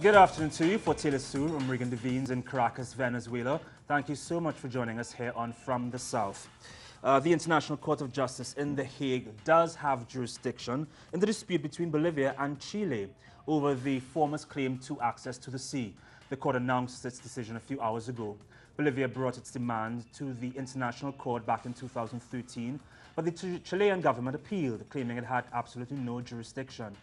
Good afternoon to you. For Taylor Sue, I'm Regan Devines in Caracas, Venezuela. Thank you so much for joining us here on From the South. The International Court of Justice in The Hague does have jurisdiction in the dispute between Bolivia and Chile over the former's claim to access to the sea. The court announced its decision a few hours ago. Bolivia brought its demand to the International Court back in 2013, but the Chilean government appealed, claiming it had absolutely no jurisdiction.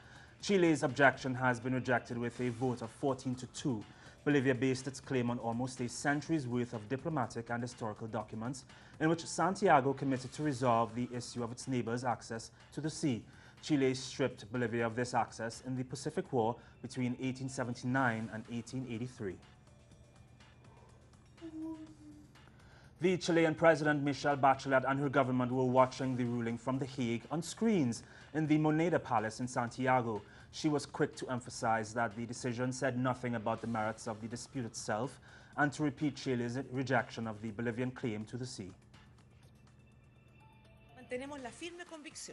Chile's objection has been rejected with a vote of 14-2. Bolivia based its claim on almost a century's worth of diplomatic and historical documents in which Santiago committed to resolve the issue of its neighbors' access to the sea. Chile stripped Bolivia of this access in the Pacific War between 1879 and 1883. The Chilean President Michelle Bachelet and her government were watching the ruling from The Hague on screens in the Moneda Palace in Santiago. She was quick to emphasize that the decision said nothing about the merits of the dispute itself and to repeat Chile's rejection of the Bolivian claim to the sea.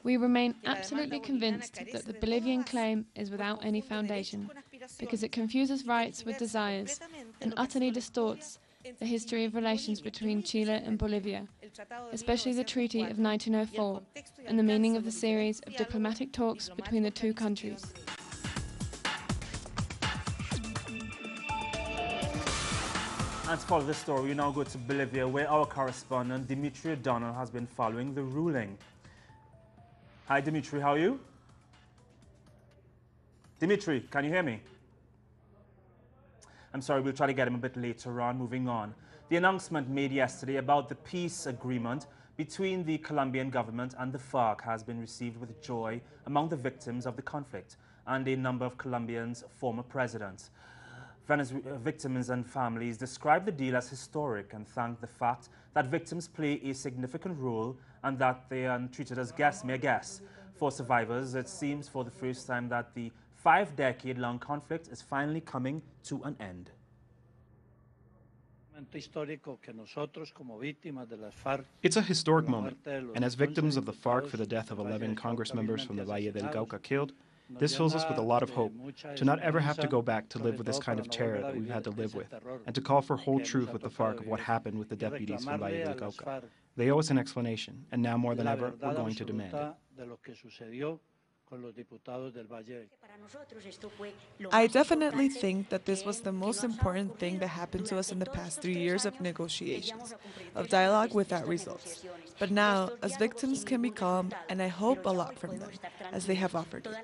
We remain absolutely convinced that the Bolivian claim is without any foundation because it confuses rights with desires and utterly distorts the history of relations between Chile and Bolivia, especially the Treaty of 1904 and the meaning of the series of diplomatic talks between the two countries. And to follow this story, we now go to Bolivia, where our correspondent Dimitri O'Donnell has been following the ruling. Hi, Dimitri, how are you? Dimitri, can you hear me? I'm sorry, we'll try to get him a bit later on. Moving on. The announcement made yesterday about the peace agreement between the Colombian government and the FARC has been received with joy among the victims of the conflict and a number of Colombians' former presidents. Victims and families describe the deal as historic and thank the fact that victims play a significant role and that they are treated as mere guests. For survivors, it seems for the first time that the 5-decade-long conflict is finally coming to an end. It's a historic moment, and as victims of the FARC for the death of 11 Congress members from the Valle del Cauca killed, this fills us with a lot of hope to not ever have to go back to live with this kind of terror that we've had to live with, and to call for whole truth with the FARC of what happened with the deputies from Valle del Cauca. They owe us an explanation, and now more than ever, we're going to demand it. I definitely think that this was the most important thing that happened to us in the past 3 years of negotiations, of dialogue without results. But now, as victims can be calm, and I hope a lot from them, as they have offered it.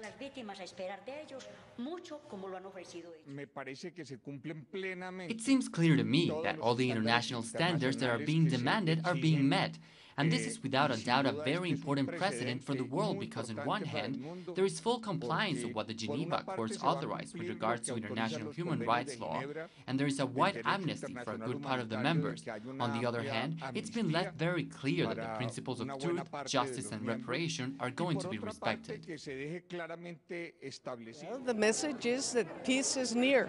It seems clear to me that all the international standards that are being demanded are being met. And this is without a doubt a very important precedent for the world because on one hand, there is full compliance with what the Geneva courts authorize with regards to international human rights law, and there is a wide amnesty for a good part of the members. On the other hand, it's been left very clear that the principles of truth, justice and reparation are going to be respected. Well, the message is that peace is near,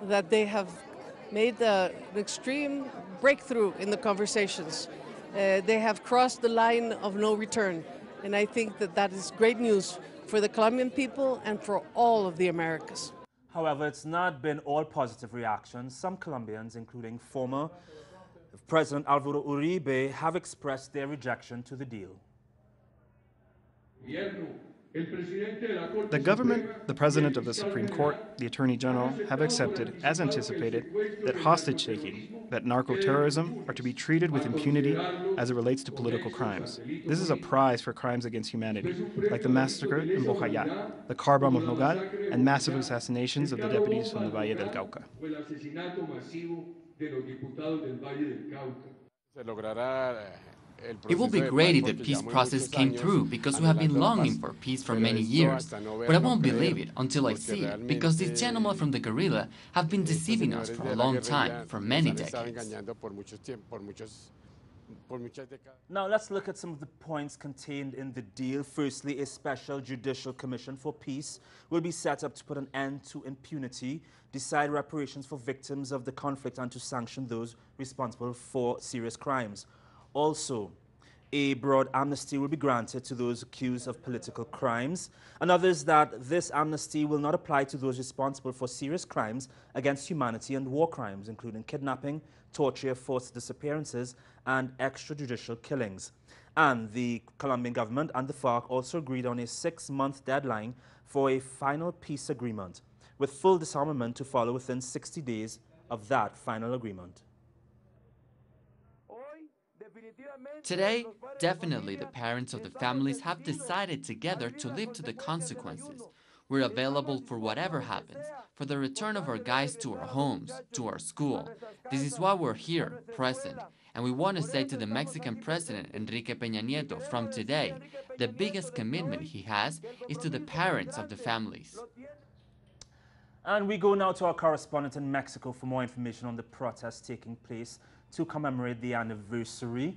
that they have made an extreme breakthrough in the conversations. They have crossed the line of no return, and I think that that is great news for the Colombian people and for all of the Americas. However, it's not been all positive reactions. Some Colombians, including former President Álvaro Uribe, have expressed their rejection to the deal. The government, the President of the Supreme Court, the Attorney General have accepted, as anticipated, that hostage-taking, that narco-terrorism are to be treated with impunity as it relates to political crimes. This is a prize for crimes against humanity, like the massacre in Bojayá, the car bomb of Nogal, and massive assassinations of the deputies from the Valle del Cauca. It will be great if the peace process came through because we have been longing for peace for many years. But I won't believe it until I see it because these gentlemen from the guerrilla have been deceiving us for a long time, for many decades. Now let's look at some of the points contained in the deal. Firstly, a special judicial commission for peace will be set up to put an end to impunity, decide reparations for victims of the conflict and to sanction those responsible for serious crimes. Also, a broad amnesty will be granted to those accused of political crimes. Another is that this amnesty will not apply to those responsible for serious crimes against humanity and war crimes, including kidnapping, torture, forced disappearances, and extrajudicial killings. And the Colombian government and the FARC also agreed on a 6-month deadline for a final peace agreement, with full disarmament to follow within 60 days of that final agreement. Today, definitely the parents of the families have decided together to live to the consequences. We're available for whatever happens, for the return of our guys to our homes, to our school. This is why we're here, present. And we want to say to the Mexican president, Enrique Peña Nieto, from today, the biggest commitment he has is to the parents of the families. And we go now to our correspondent in Mexico for more information on the protests taking place to commemorate the anniversary.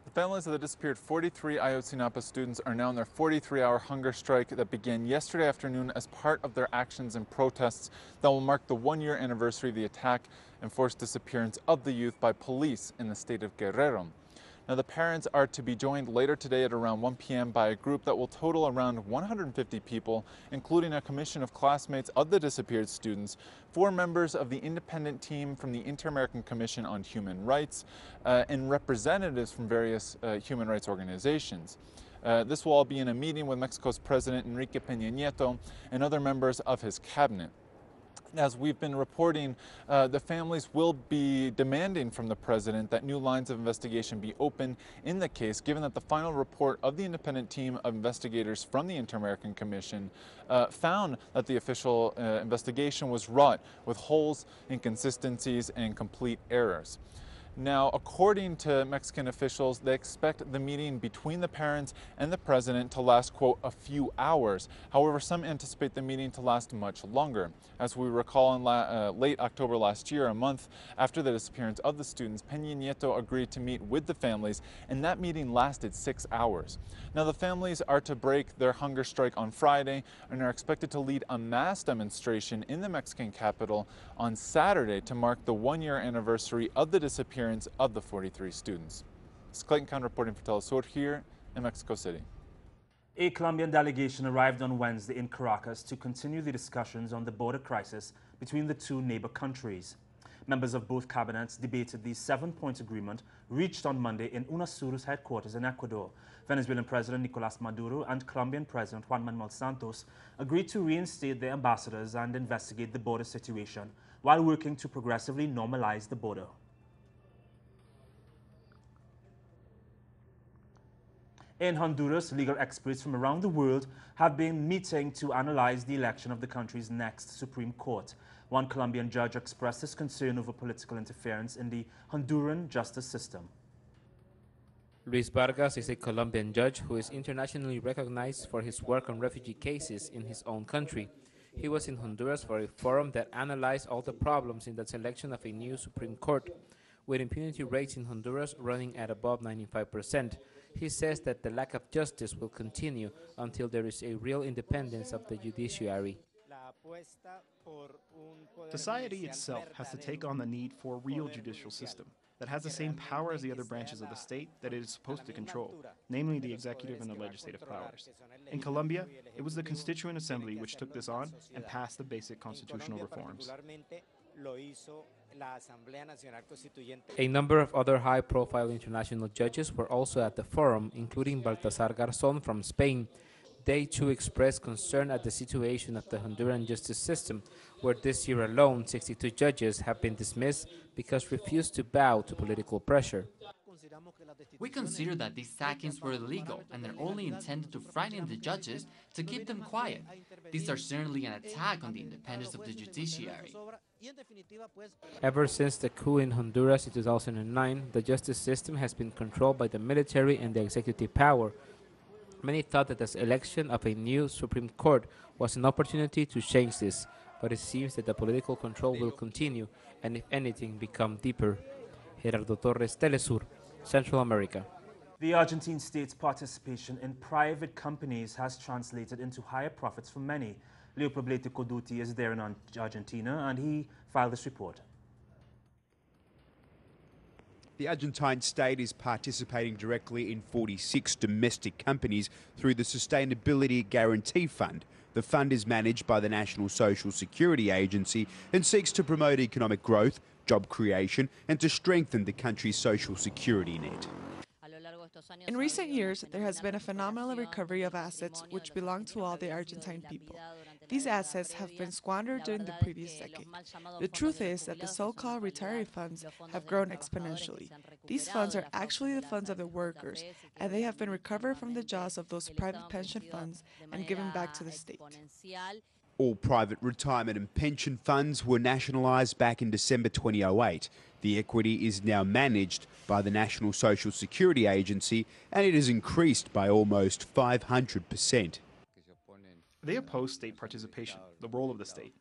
The families of the disappeared 43 Ayotzinapa students are now in their 43-hour hunger strike that began yesterday afternoon as part of their actions and protests that will mark the 1-year anniversary of the attack and forced disappearance of the youth by police in the state of Guerrero. Now, the parents are to be joined later today at around 1 p.m. by a group that will total around 150 people, including a commission of classmates of the disappeared students, 4 members of the independent team from the Inter-American Commission on Human Rights, and representatives from various human rights organizations. This will all be in a meeting with Mexico's President Enrique Peña Nieto and other members of his cabinet. As we've been reporting, the families will be demanding from the president that new lines of investigation be opened in the case, given that the final report of the independent team of investigators from the Inter-American Commission found that the official investigation was wrought with holes, inconsistencies, and complete errors. Now, according to Mexican officials, they expect the meeting between the parents and the president to last, quote, a few hours. However, some anticipate the meeting to last much longer. As we recall, in late October last year, a month after the disappearance of the students, Peña Nieto agreed to meet with the families, and that meeting lasted 6 hours. Now, the families are to break their hunger strike on Friday and are expected to lead a mass demonstration in the Mexican capital on Saturday to mark the 1-year anniversary of the disappearance of the 43 students. This is Clayton Kahn reporting for Telesur here in Mexico City. A Colombian delegation arrived on Wednesday in Caracas to continue the discussions on the border crisis between the two neighbor countries. Members of both cabinets debated the 7-point agreement reached on Monday in UNASUR's headquarters in Ecuador. Venezuelan President Nicolas Maduro and Colombian President Juan Manuel Santos agreed to reinstate their ambassadors and investigate the border situation while working to progressively normalize the border. In Honduras, legal experts from around the world have been meeting to analyze the election of the country's next Supreme Court. One Colombian judge expressed his concern over political interference in the Honduran justice system. Luis Vargas is a Colombian judge who is internationally recognized for his work on refugee cases in his own country. He was in Honduras for a forum that analyzed all the problems in the selection of a new Supreme Court. With impunity rates in Honduras running at above 95%, he says that the lack of justice will continue until there is a real independence of the judiciary. Society itself has to take on the need for a real judicial system that has the same power as the other branches of the state that it is supposed to control, namely the executive and the legislative powers. In Colombia, it was the Constituent Assembly which took this on and passed the basic constitutional reforms. A number of other high-profile international judges were also at the forum, including Baltasar Garzón from Spain. They too expressed concern at the situation of the Honduran justice system, where this year alone 62 judges have been dismissed because refused to bow to political pressure. We consider that these sackings were illegal and they're only intended to frighten the judges to keep them quiet. These are certainly an attack on the independence of the judiciary. Ever since the coup in Honduras in 2009, the justice system has been controlled by the military and the executive power. Many thought that the election of a new Supreme Court was an opportunity to change this, but it seems that the political control will continue and, if anything, become deeper. Gerardo Torres, Telesur, Central America. The Argentine state's participation in private companies has translated into higher profits for many. Leo Poblete Coduti is there in Argentina, and he filed this report. The Argentine state is participating directly in 46 domestic companies through the Sustainability Guarantee Fund. The fund is managed by the National Social Security Agency and seeks to promote economic growth, job creation, and to strengthen the country's social security net. In recent years, there has been a phenomenal recovery of assets which belong to all the Argentine people. These assets have been squandered during the previous decade. The truth is that the so-called retiree funds have grown exponentially. These funds are actually the funds of the workers, and they have been recovered from the jaws of those private pension funds and given back to the state. All private retirement and pension funds were nationalised back in December 2008. The equity is now managed by the National Social Security Agency, and it has increased by almost 500%. They oppose state participation, the role of the state.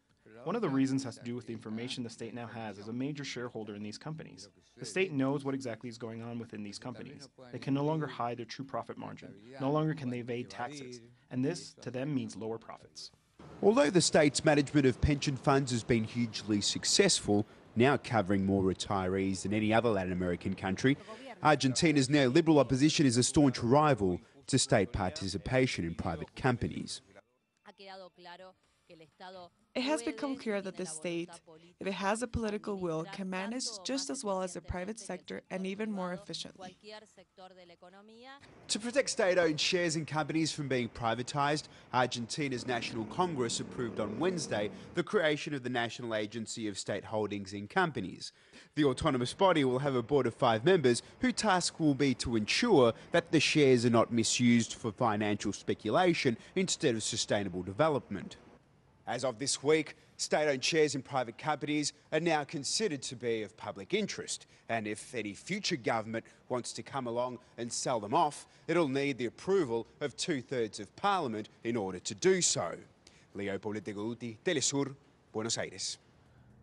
One of the reasons has to do with the information the state now has as a major shareholder in these companies. The state knows what exactly is going on within these companies. They can no longer hide their true profit margin. No longer can they evade taxes. And this, to them, means lower profits. Although the state's management of pension funds has been hugely successful, now covering more retirees than any other Latin American country, Argentina's neoliberal opposition is a staunch rival to state participation in private companies. It has become clear that the state, if it has the political will, can manage just as well as the private sector and even more efficiently. To protect state-owned shares in companies from being privatised, Argentina's National Congress approved on Wednesday the creation of the National Agency of State Holdings in Companies. The autonomous body will have a board of 5 members whose task will be to ensure that the shares are not misused for financial speculation instead of sustainable development. As of this week, state-owned shares in private companies are now considered to be of public interest, and if any future government wants to come along and sell them off, it'll need the approval of 2/3 of Parliament in order to do so. Leo Politeguti, Telesur, Buenos Aires.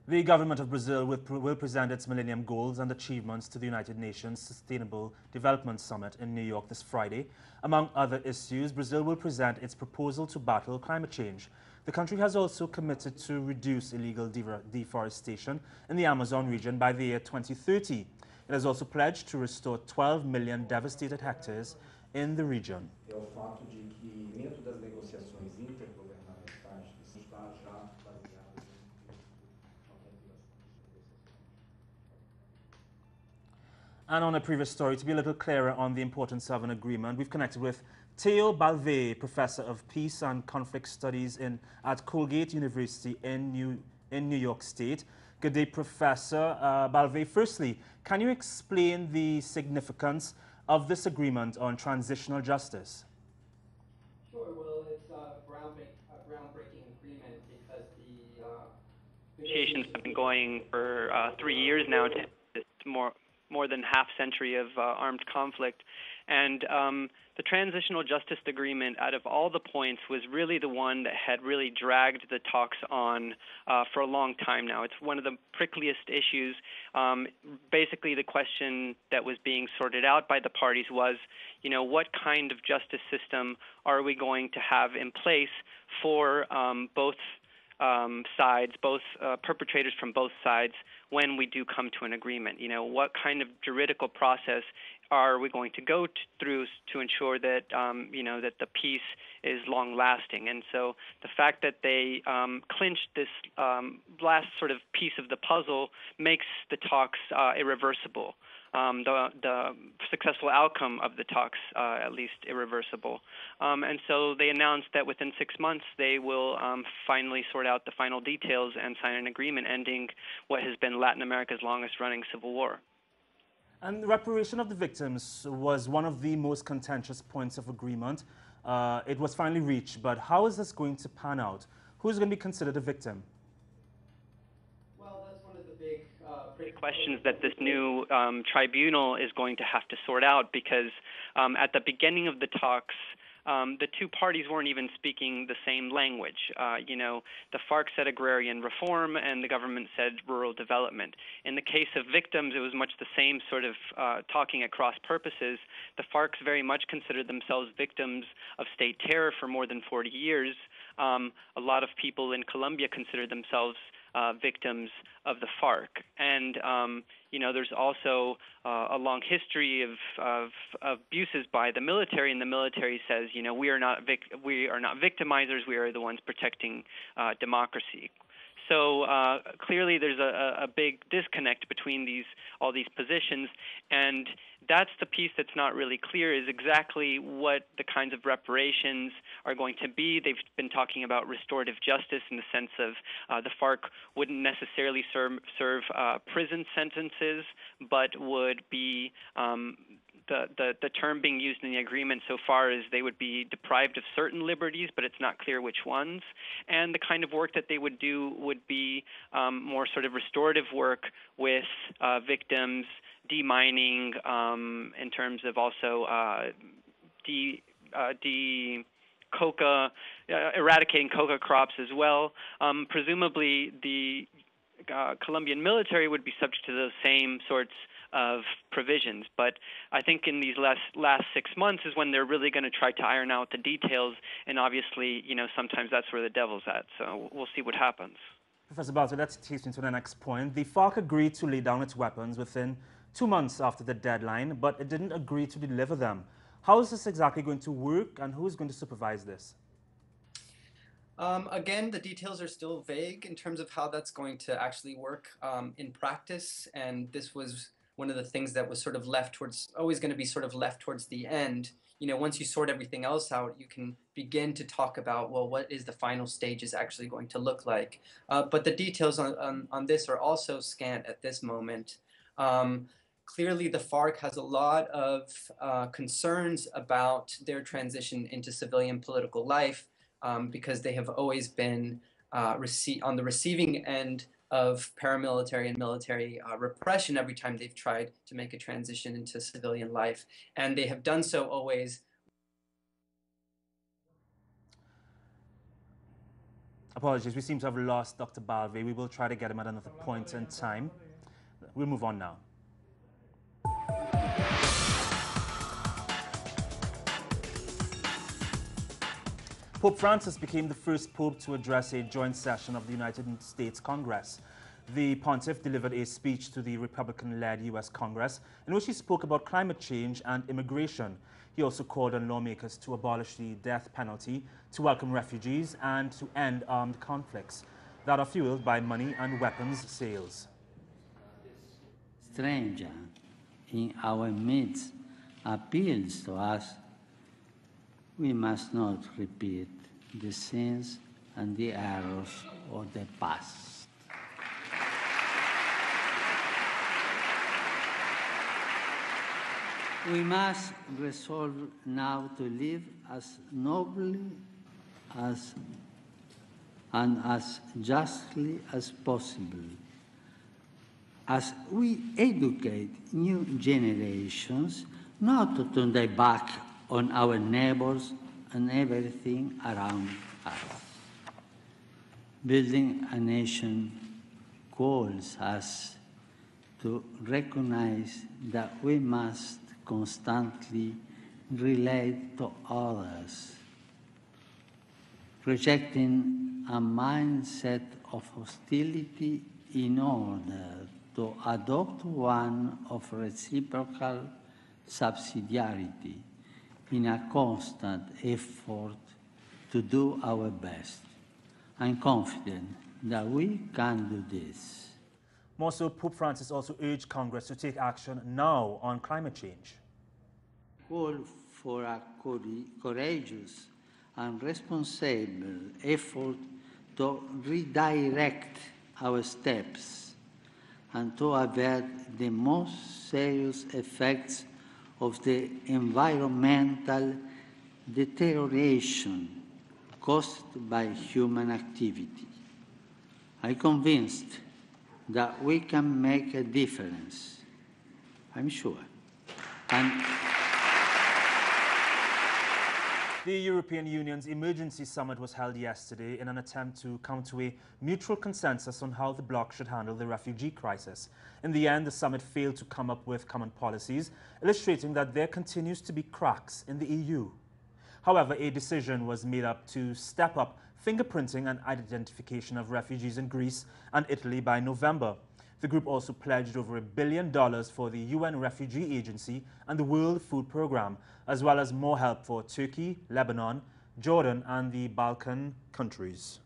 The government of Brazil will present its Millennium Goals and achievements to the United Nations Sustainable Development Summit in New York this Friday. Among other issues, Brazil will present its proposal to battle climate change. The country has also committed to reduce illegal deforestation in the Amazon region by the year 2030. It has also pledged to restore 12 million devastated hectares in the region. And on a previous story, to be a little clearer on the importance of an agreement, we've connected with Theo Balve, Professor of Peace and Conflict Studies at Colgate University in New York State. Good day, Professor Balve. Firstly, can you explain the significance of this agreement on transitional justice? Sure. Well, it's a groundbreaking agreement because the negotiations have been going for 3 years now. It's more than half century of armed conflict. And the Transitional Justice Agreement, out of all the points, was really the one that had really dragged the talks on for a long time now. It's one of the prickliest issues. Basically, the question that was being sorted out by the parties was, you know, what kind of justice system are we going to have in place for both sides, both perpetrators from both sides, when we do come to an agreement? You know, what kind of juridical process are we going to go through to ensure that you know, that the peace is long-lasting? And so the fact that they clinched this last sort of piece of the puzzle makes the talks irreversible. The successful outcome of the talks, at least, irreversible. And so they announced that within 6 months they will finally sort out the final details and sign an agreement ending what has been Latin America's longest-running civil war. And the reparation of the victims was one of the most contentious points of agreement. It was finally reached, but how is this going to pan out? Who is going to be considered a victim? Well, that's one of the big questions that this new tribunal is going to have to sort out, because at the beginning of the talks, the two parties weren't even speaking the same language. You know, the FARC said agrarian reform and the government said rural development. In the case of victims, it was much the same sort of talking at cross purposes. The FARC very much considered themselves victims of state terror for more than 40 years. A lot of people in Colombia consider themselves victims of the FARC. And there's also a long history of abuses by the military, and the military says, we are not victimizers. We are the ones protecting democracy. So clearly, there's a big disconnect between all these positions, and that's the piece that's not really clear, is exactly what the kinds of reparations are going to be. They've been talking about restorative justice in the sense of the FARC wouldn't necessarily serve prison sentences, but would be the term being used in the agreement so far is they would be deprived of certain liberties, but it's not clear which ones. And the kind of work that they would do would be more sort of restorative work with victims, demining, in terms of also eradicating coca crops as well. Presumably, the Colombian military would be subject to those same sorts of provisions. But I think in these last 6 months is when they're really going to try to iron out the details. And obviously, sometimes that's where the devil's at. So we'll see what happens. Professor Balto, let's take you to the next point. The FARC agreed to lay down its weapons within 2 months after the deadline, but it didn't agree to deliver them. How is this exactly going to work, and who is going to supervise this? Again, the details are still vague in terms of how that's going to actually work in practice, and this was one of the things that was sort of always going to be sort of left towards the end. Once you sort everything else out, you can begin to talk about, well, what is the final stages actually going to look like? But the details on this are also scant at this moment. Clearly, the FARC has a lot of concerns about their transition into civilian political life because they have always been on the receiving end of paramilitary and military repression every time they've tried to make a transition into civilian life. And they have done so always. Apologies, we seem to have lost Dr. Balve. We will try to get him at another point in time. We'll move on now. Pope Francis became the first pope to address a joint session of the United States Congress. The pontiff delivered a speech to the Republican-led U.S. Congress in which he spoke about climate change and immigration. He also called on lawmakers to abolish the death penalty, to welcome refugees, and to end armed conflicts that are fueled by money and weapons sales. Stranger in our midst appeals to us. We must not repeat the sins and the errors of the past. We must resolve now to live as nobly and as justly as possible. As we educate new generations not to turn their back on our neighbors and everything around us. Building a nation calls us to recognize that we must constantly relate to others, rejecting a mindset of hostility in order to adopt one of reciprocal subsidiarity in a constant effort to do our best. I'm confident that we can do this. More so, Pope Francis also urged Congress to take action now on climate change. Call for a courageous and responsible effort to redirect our steps and to avert the most serious effects of the environmental deterioration caused by human activity. I'm convinced that we can make a difference, I'm sure. The European Union's emergency summit was held yesterday in an attempt to come to a mutual consensus on how the bloc should handle the refugee crisis. In the end, the summit failed to come up with common policies, illustrating that there continues to be cracks in the EU. However, a decision was made up to step up fingerprinting and identification of refugees in Greece and Italy by November. The group also pledged over $1 billion for the UN Refugee Agency and the World Food Programme, as well as more help for Turkey, Lebanon, Jordan and the Balkan countries.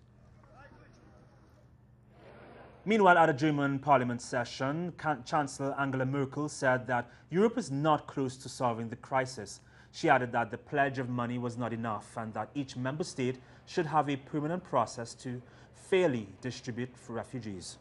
Meanwhile, at a German parliament session, Chancellor Angela Merkel said that Europe is not close to solving the crisis. She added that the pledge of money was not enough and that each member state should have a permanent process to fairly distribute for refugees.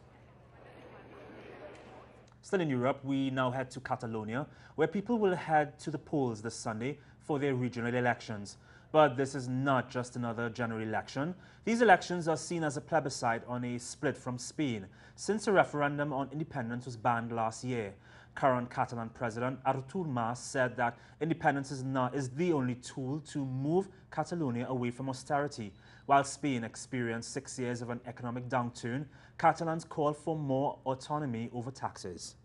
Still in Europe, we now head to Catalonia, where people will head to the polls this Sunday for their regional elections. But this is not just another general election. These elections are seen as a plebiscite on a split from Spain, since a referendum on independence was banned last year. Current Catalan President Artur Mas said that independence is the only tool to move Catalonia away from austerity. While Spain experienced 6 years of an economic downturn, Catalans called for more autonomy over taxes.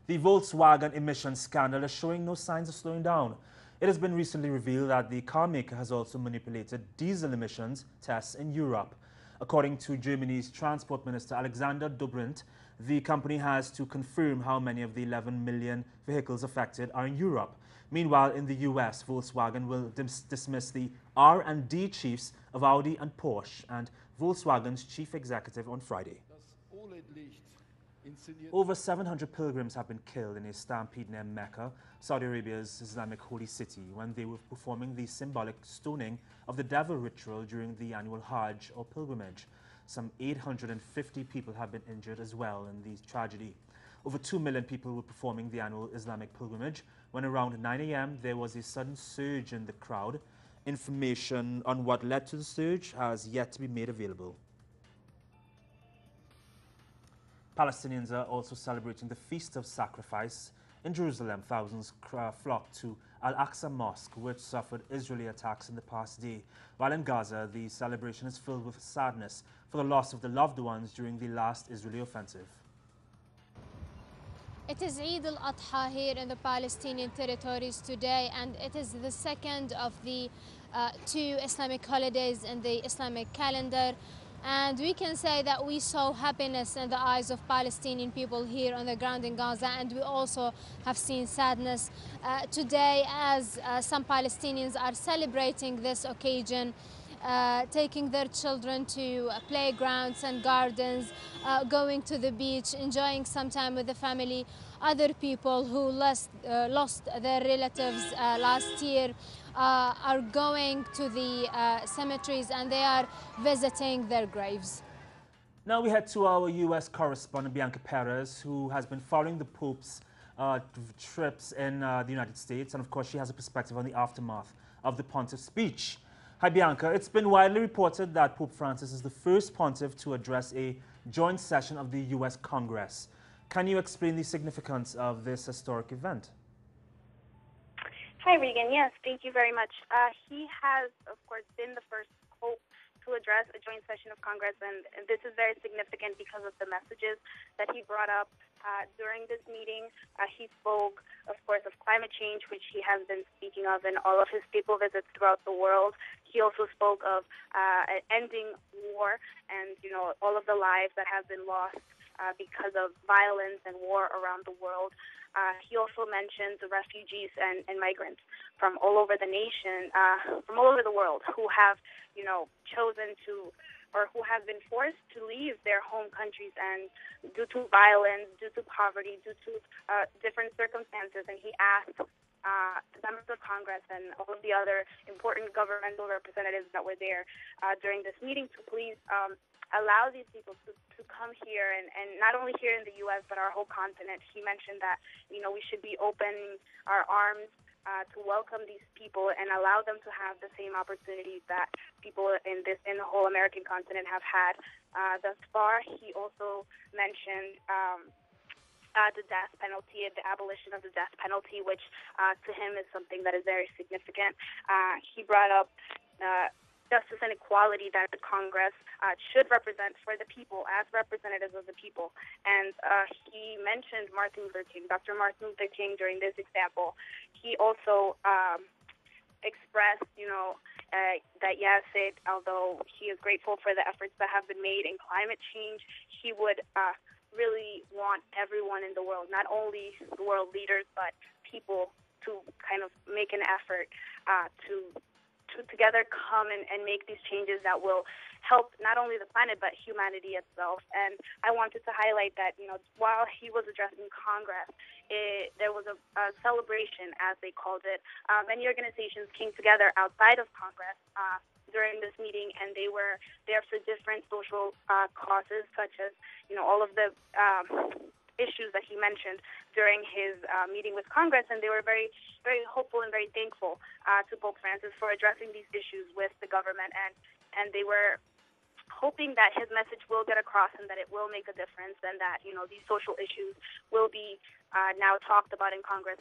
The Volkswagen emissions scandal is showing no signs of slowing down. It has been recently revealed that the car maker has also manipulated diesel emissions tests in Europe. According to Germany's Transport Minister Alexander Dobrindt, the company has to confirm how many of the 11 million vehicles affected are in Europe. Meanwhile, in the US, Volkswagen will dismiss the R&D chiefs of Audi and Porsche and Volkswagen's chief executive on Friday. Over 700 pilgrims have been killed in a stampede near Mecca, Saudi Arabia's Islamic holy city, when they were performing the symbolic stoning of the devil ritual during the annual Hajj or pilgrimage. Some 850 people have been injured as well in the tragedy. Over 2 million people were performing the annual Islamic pilgrimage when around 9 a.m. there was a sudden surge in the crowd. Information on what led to the surge has yet to be made available. Palestinians are also celebrating the Feast of Sacrifice. In Jerusalem, thousands flocked to Al-Aqsa Mosque, which suffered Israeli attacks in the past day. While in Gaza, the celebration is filled with sadness for the loss of the loved ones during the last Israeli offensive. It is Eid al-Adha here in the Palestinian territories today, and it is the second of the two Islamic holidays in the Islamic calendar. And we can say that we saw happiness in the eyes of Palestinian people here on the ground in Gaza, and we also have seen sadness today as some Palestinians are celebrating this occasion, taking their children to playgrounds and gardens, going to the beach, enjoying some time with the family. Other people who lost their relatives last year are going to the cemeteries and they are visiting their graves. Now we head to our U.S. correspondent Bianca Paris, who has been following the Pope's trips in the United States, and of course she has a perspective on the aftermath of the pontiff's speech. Hi Bianca, it's been widely reported that Pope Francis is the first pontiff to address a joint session of the U.S. Congress. Can you explain the significance of this historic event? Hi, Regan. Yes, thank you very much. He has, of course, been the first Pope to address a joint session of Congress, and this is very significant because of the messages that he brought up during this meeting. He spoke, of course, of climate change, which he has been speaking of in all of his papal visits throughout the world. He also spoke of ending war and, you know, all of the lives that have been lost because of violence and war around the world. He also mentioned the refugees and migrants from all over the nation, from all over the world, who have, you know, chosen to, or who have been forced to leave their home countries, and due to violence, due to poverty, due to different circumstances. And he asked the members of Congress and all of the other important governmental representatives that were there during this meeting to please allow these people to come here, and not only here in the U.S., but our whole continent. He mentioned that, you know, we should be opening our arms to welcome these people and allow them to have the same opportunities that people in the whole American continent have had thus far. He also mentioned the death penalty, the abolition of the death penalty, which to him is something that is very significant. He brought up justice and equality that the Congress should represent for the people as representatives of the people. And he mentioned Martin Luther King, Dr. Martin Luther King during this example. He also expressed, that yes, although he is grateful for the efforts that have been made in climate change, he would really want everyone in the world, not only the world leaders, but people to kind of make an effort to together come and make these changes that will help not only the planet but humanity itself. And I wanted to highlight that, while he was addressing Congress, there was a celebration, as they called it. Many organizations came together outside of Congress during this meeting, and they were there for different social causes, such as, all of the issues that he mentioned during his meeting with Congress, and they were very, very hopeful and very thankful to Pope Francis for addressing these issues with the government, and they were hoping that his message will get across and that it will make a difference, and that these social issues will be now talked about in Congress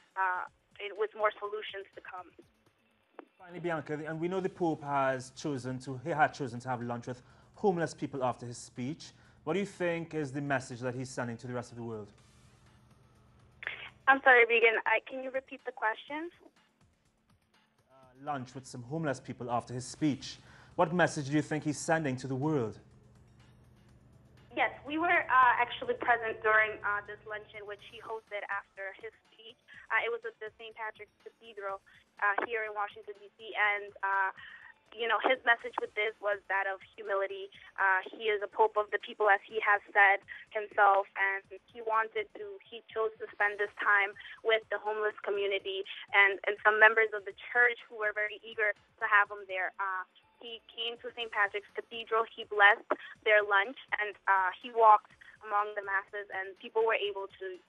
with more solutions to come. Finally, Bianca, and we know the Pope had chosen to have lunch with homeless people after his speech. What do you think is the message that he's sending to the rest of the world? I'm sorry, Regan. Can you repeat the question? Lunch with some homeless people after his speech. What message do you think he's sending to the world? Yes, we were actually present during this luncheon, which he hosted after his speech. It was at the St. Patrick's Cathedral here in Washington, D.C., and his message with this was that of humility. He is a pope of the people, as he has said himself, and he chose to spend this time with the homeless community and some members of the church who were very eager to have him there. He came to St. Patrick's Cathedral, he blessed their lunch, and he walked among the masses, and people were able to,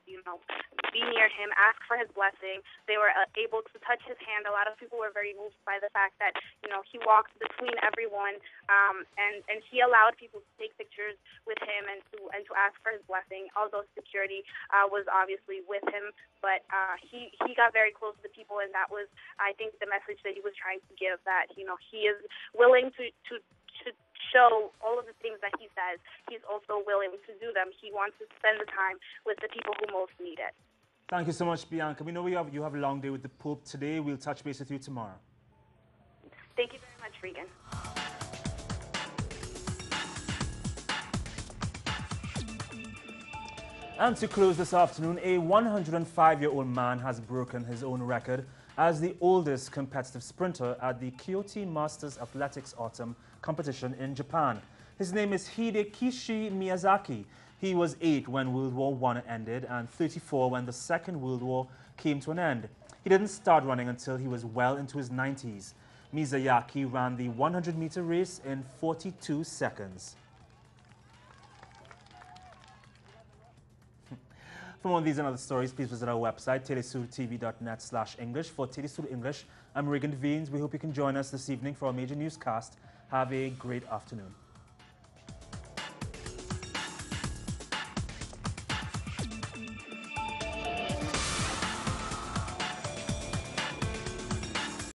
be near him, ask for his blessing. They were able to touch his hand. A lot of people were very moved by the fact that, he walked between everyone, and he allowed people to take pictures with him and to ask for his blessing. Although security was obviously with him, but he got very close to the people, and that was, I think, the message that he was trying to give, that, he is willing to show all of the things that he says. He's also willing to do them. He wants to spend the time with the people who most need it. Thank you so much, Bianca. We know you have a long day with the Pope today. We'll touch base with you tomorrow. Thank you very much, Regan. And to close this afternoon, a 105-year-old man has broken his own record as the oldest competitive sprinter at the Kyoto Masters Athletics Autumn competition in Japan. His name is Hidekishi Miyazaki. He was 8 when World War I ended and 34 when the Second World War came to an end. He didn't start running until he was well into his 90s. Miyazaki ran the 100-meter race in 42 seconds. For more of these and other stories, please visit our website, telesurtv.net/English. For Telesur English, I'm Regan Devines. We hope you can join us this evening for our major newscast. Have a great afternoon.